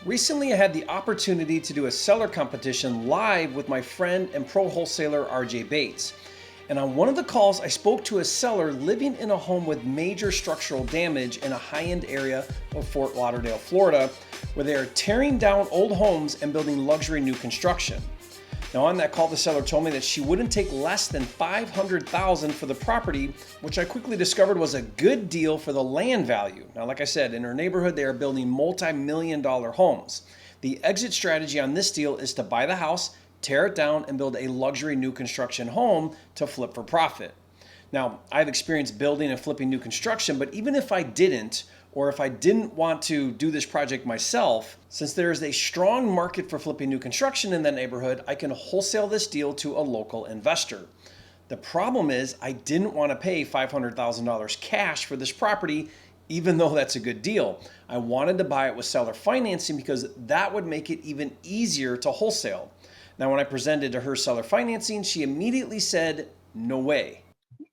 Recently, I had the opportunity to do a seller competition live with my friend and pro wholesaler RJ Bates. And on one of the calls, I spoke to a seller living in a home with major structural damage in a high-end area of Fort Lauderdale, Florida, where they are tearing down old homes and building luxury new construction. Now on that call, the seller told me that she wouldn't take less than $500,000 for the property, which I quickly discovered was a good deal for the land value. Now, like I said, in her neighborhood, they are building multi-million-dollar homes. The exit strategy on this deal is to buy the house, tear it down, and build a luxury new construction home to flip for profit. Now, I've experienced building and flipping new construction, but even if I didn't, or if I didn't want to do this project myself, since there is a strong market for flipping new construction in that neighborhood, I can wholesale this deal to a local investor. The problem is I didn't want to pay $500,000 cash for this property, even though that's a good deal. I wanted to buy it with seller financing because that would make it even easier to wholesale. Now, when I presented to her seller financing, she immediately said, "No way."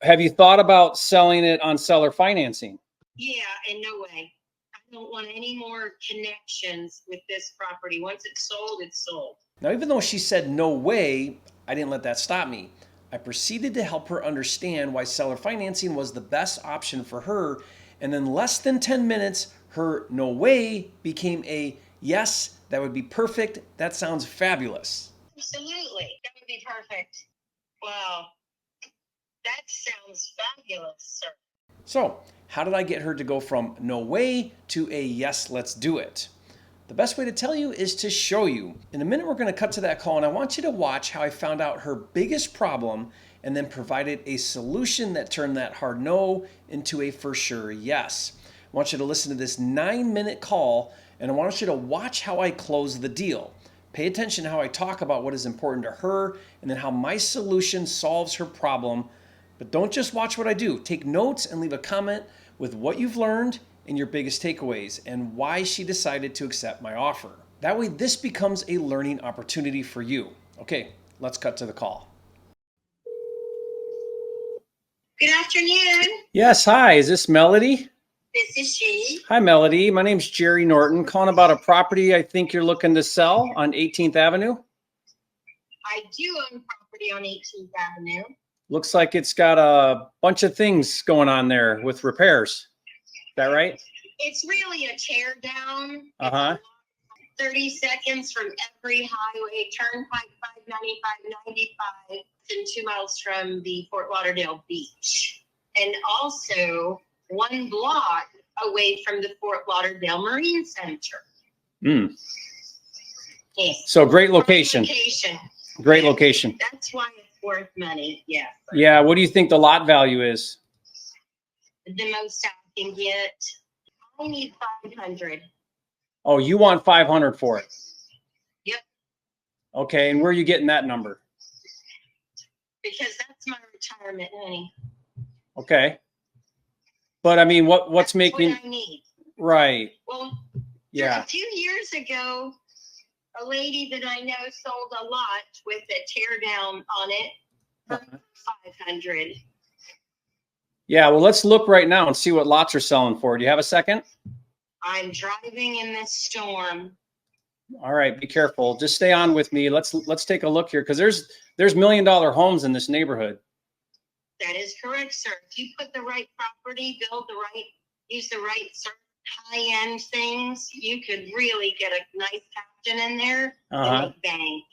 Have you thought about selling it on seller financing? Yeah, and no way. I don't want any more connections with this property. Once it's sold, it's sold. Now, even though she said no way, I didn't let that stop me. I proceeded to help her understand why seller financing was the best option for her. And in less than 10 minutes, her no way became a yes, that would be perfect. That sounds fabulous. Absolutely. That would be perfect. Wow. That sounds fabulous, sir. So, how did I get her to go from no way to a yes, let's do it? The best way to tell you is to show you. In a minute, we're going to cut to that call, and I want you to watch how I found out her biggest problem and then provided a solution that turned that hard no into a for sure yes. I want you to listen to this 9-minute call, and I want you to watch how I close the deal. Pay attention to how I talk about what is important to her and then how my solution solves her problem. But don't just watch what I do. Take notes and leave a comment with what you've learned and your biggest takeaways and why she decided to accept my offer. That way, this becomes a learning opportunity for you. Okay, let's cut to the call. Good afternoon. Yes, hi, is this Melody? This is she. Hi, Melody. My name's Jerry Norton, calling about a property I think you're looking to sell on 18th Avenue. I do own property on 18th Avenue. Looks like it's got a bunch of things going on there with repairs. Is that right? It's really a tear down. 30 seconds from every highway, Turnpike 595, 95, and 2 miles from the Fort Lauderdale beach. And also 1 block away from the Fort Lauderdale Marine Center. Yes. So great location. Great location. That's why it's worth money. Yeah. Yeah. What do you think the lot value is? The most I can get. I need 500. Oh, you want 500 for it? Yep. Okay. And where are you getting that number? Because that's my retirement money. Okay. But I mean, what's making? What I need. Right. Well, yeah. A few years ago, a lady that I know sold a lot with a tear down on it for 500. Yeah, well, let's look right now and see what lots are selling for. Do you have a second? I'm driving in this storm. All right, be careful. Just stay on with me. Let's take a look here because there's $1 million homes in this neighborhood. That is correct, sir. If you put the right property, use the right high-end things, you could really get a nice captain in there and make bank.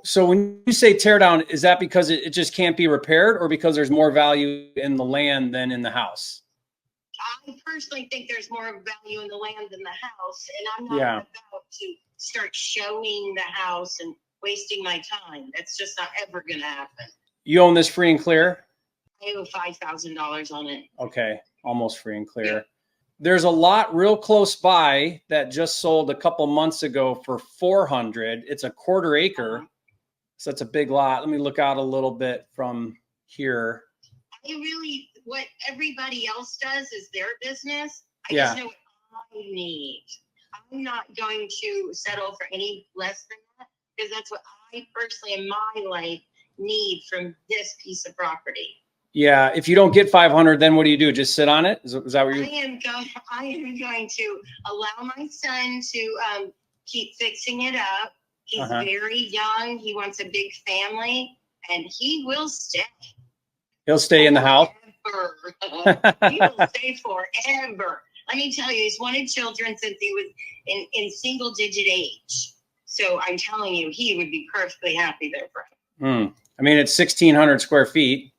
So when you say tear down, is that because it just can't be repaired or because there's more value in the land than in the house? I personally think there's more value in the land than the house, and I'm not about to start showing the house and wasting my time. That's just not ever going to happen. You own this free and clear? I owe $5,000 on it. Okay, almost free and clear. Yeah. There's a lot real close by that just sold a couple months ago for 400. It's a 1/4 acre. So that's a big lot. Let me look out a little bit from here. What everybody else does is their business. I just know what I need. I'm not going to settle for any less than that because that's what I personally in my life need from this piece of property. Yeah. If you don't get 500, then what do you do? Just sit on it? Is that what you? I am going to allow my son to keep fixing it up. He's very young. He wants a big family, and he will stay. He'll stay in the house? He will stay forever. Let me tell you, he's wanted children since he was in single digit age. So I'm telling you, he would be perfectly happy there for him. I mean, it's 1,600 square feet.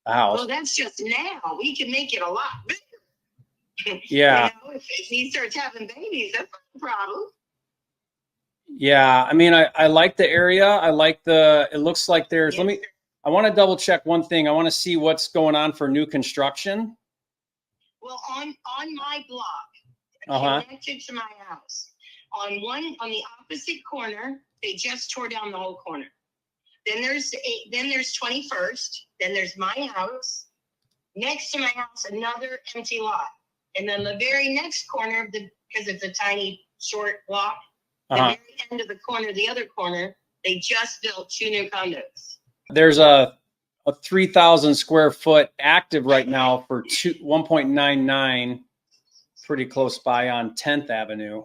A house. Well, that's just now. We can make it a lot bigger. Yeah. If he starts having babies, that's not a problem. Yeah. I mean, I like the area. I like it looks like there's, I want to double check one thing. I want to see what's going on for new construction. Well, on my block, connected to my house, on the opposite corner, they just tore down the whole corner. Then there's 21st. Then there's my house. Next to my house, another empty lot. And then the very next corner, because it's a tiny, short block, the very end of the corner, the other corner, they just built 2 new condos. There's a 3,000 square foot active right now for 1.99, pretty close by on 10th Avenue.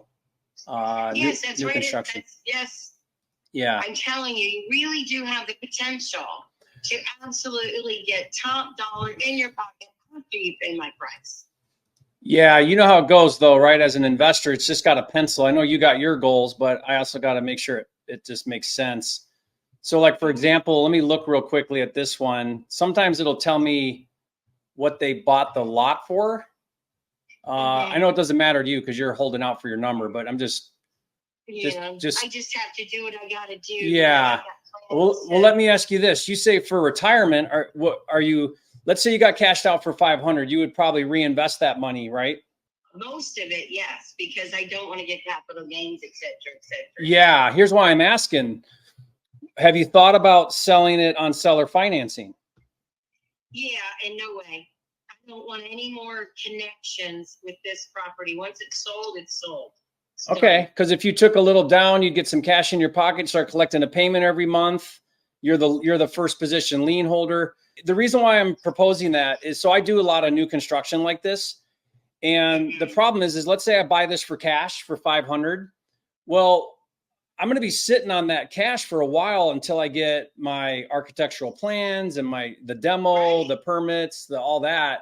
Yes, that's new right. Construction. Yes. Yeah. I'm telling you, you really do have the potential to absolutely get top dollar in your pocket after you pay my price. Yeah, you know how it goes though, right? As an investor, it's just got a pencil. I know you got your goals, but I also got to make sure it just makes sense. So like, for example, let me look real quickly at this one. Sometimes it'll tell me what they bought the lot for. I know it doesn't matter to you because you're holding out for your number, but I'm just I just have to do what I got to do. Yeah. Well, let me ask you this. You say for retirement, let's say you got cashed out for 500, you would probably reinvest that money, right? Most of it, yes, because I don't want to get capital gains, et cetera, et cetera. Yeah. Here's why I'm asking. Have you thought about selling it on seller financing? Yeah, and no way. I don't want any more connections with this property. Once it's sold, it's sold. Okay, because if you took a little down, you'd get some cash in your pocket, start collecting a payment every month. You're the first position lien holder. The reason why I'm proposing that is so I do a lot of new construction like this. And the problem is let's say I buy this for cash for 500. Well, I'm going to be sitting on that cash for a while until I get my architectural plans and the demo, the permits, all that.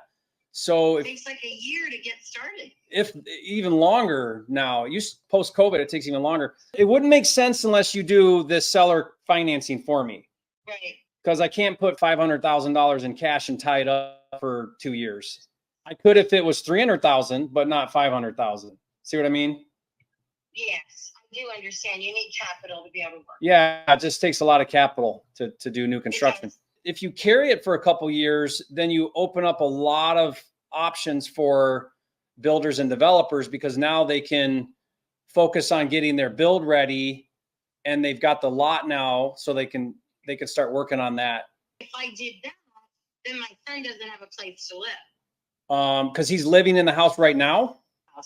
So it takes like a year to get started. If even longer now, post-COVID, it takes even longer. It wouldn't make sense unless you do this seller financing for me. Right. Because I can't put $500,000 in cash and tie it up for 2 years. I could if it was 300,000, but not 500,000. See what I mean? Yes, I do understand. You need capital to be able to work. Yeah, it just takes a lot of capital to do new construction. If you carry it for a couple years, then you open up a lot of options for builders and developers because now they can focus on getting their build ready and they've got the lot now so they can start working on that. If I did that, then my son doesn't have a place to live. Because he's living in the house right now?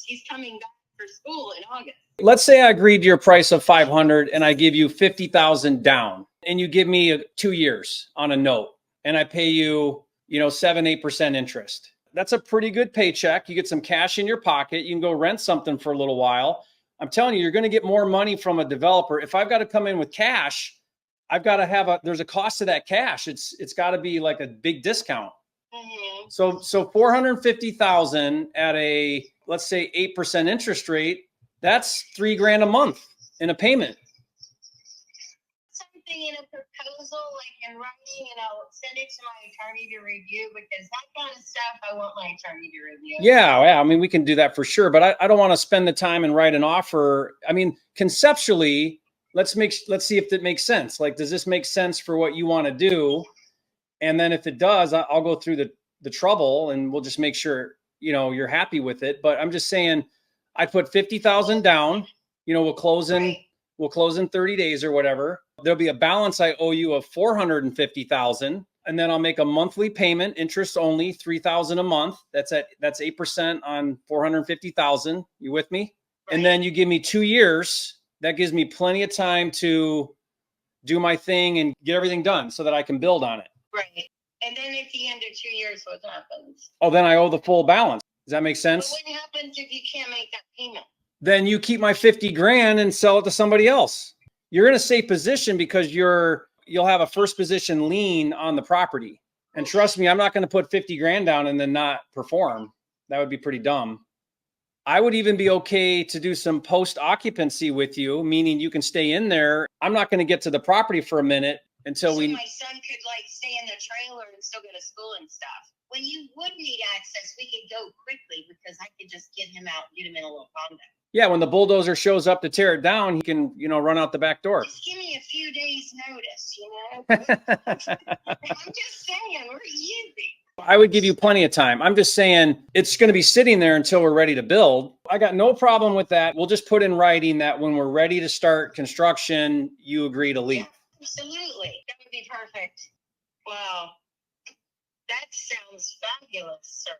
He's coming back for school in August. Let's say I agreed to your price of 500 and I give you 50,000 down and you give me 2 years on a note and I pay you, 7-8% interest. That's a pretty good paycheck. You get some cash in your pocket. You can go rent something for a little while. I'm telling you, you're going to get more money from a developer. If I've got to come in with cash, I've got to there's a cost to that cash. It's got to be like a big discount. Mm-hmm. So 450,000 at let's say 8% interest rate, that's $3,000 a month in a payment. Something in a proposal, like in writing, and I'll send it to my attorney to review because that kind of stuff I want my attorney to review. Yeah. I mean, we can do that for sure, but I don't want to spend the time and write an offer. I mean, conceptually, let's see if it makes sense. Like, does this make sense for what you want to do? And then if it does, I'll go through the trouble and we'll just make sure, you're happy with it. But I'm just saying I'd put 50,000 down, we'll close in 30 days or whatever. There'll be a balance I owe you of 450,000. And then I'll make a monthly payment, interest only, 3,000 a month. That's 8% on 450,000. You with me? Right. And then you give me 2 years. That gives me plenty of time to do my thing and get everything done so that I can build on it. Right. And then at the end of 2 years, what happens? Oh, then I owe the full balance. Does that make sense? But what happens if you can't make that payment? then you keep my 50 grand and sell it to somebody else. You're in a safe position because you'll have a first position lien on the property. And trust me, I'm not going to put 50 grand down and then not perform. That would be pretty dumb. I would even be okay to do some post occupancy with you, meaning you can stay in there. I'm not going to get to the property for a minute until my son could like stay in the trailer and still go to school and stuff. When you would need access, we could go quickly because I could just get him out and get him in a little condo. Yeah, when the bulldozer shows up to tear it down, he can, run out the back door. Just give me a few days notice, I'm just saying, we're easy. I would give you plenty of time. I'm just saying it's going to be sitting there until we're ready to build. I got no problem with that. We'll just put in writing that when we're ready to start construction, you agree to leave. Yeah, absolutely. That would be perfect. Wow. That sounds fabulous, sir.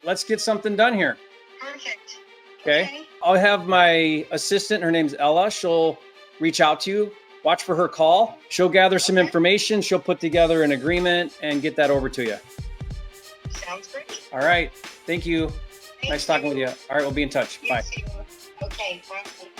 Let's get something done here. Perfect. Okay. I'll have my assistant, her name's Ella. She'll reach out to you. Watch for her call. She'll gather some information. She'll put together an agreement and get that over to you. Sounds great. All right. Thank you. Nice talking with you. All right. We'll be in touch. Bye. Okay. Bye.